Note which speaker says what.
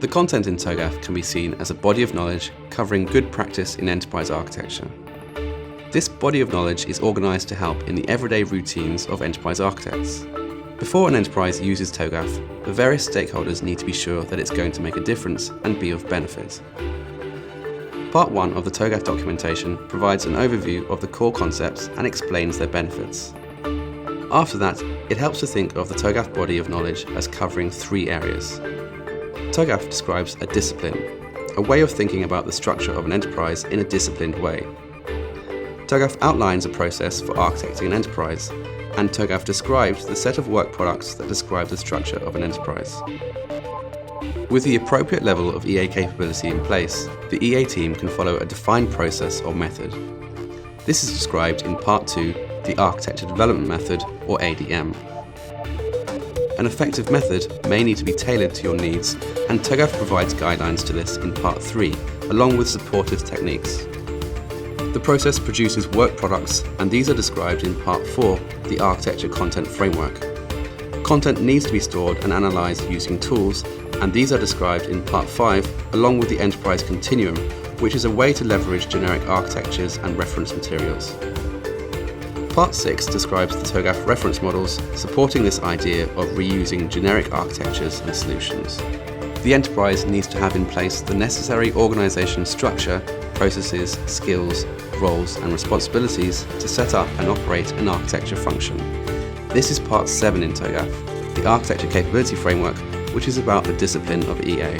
Speaker 1: The content in TOGAF can be seen as a body of knowledge covering good practice in enterprise architecture. This body of knowledge is organised to help in the everyday routines of enterprise architects. Before an enterprise uses TOGAF, the various stakeholders need to be sure that it's going to make a difference and be of benefit. Part 1 of the TOGAF documentation provides an overview of the core concepts and explains their benefits. After that, it helps to think of the TOGAF body of knowledge as covering 3 areas. TOGAF describes a discipline, a way of thinking about the structure of an enterprise in a disciplined way. TOGAF outlines a process for architecting an enterprise, and TOGAF describes the set of work products that describe the structure of an enterprise. With the appropriate level of EA capability in place, the EA team can follow a defined process or method. This is described in Part 2, the Architecture Development Method, or ADM. An effective method may need to be tailored to your needs, and TOGAF provides guidelines to this in Part 3, along with supportive techniques. The process produces work products, and these are described in Part 4, the Architecture Content Framework. Content needs to be stored and analysed using tools, and these are described in Part 5, along with the Enterprise Continuum, which is a way to leverage generic architectures and reference materials. Part 6 describes the TOGAF reference models, supporting this idea of reusing generic architectures and solutions. The enterprise needs to have in place the necessary organisation structure, processes, skills, roles and responsibilities to set up and operate an architecture function. This is Part 7 in TOGAF, the Architecture Capability Framework, which is about the discipline of EA.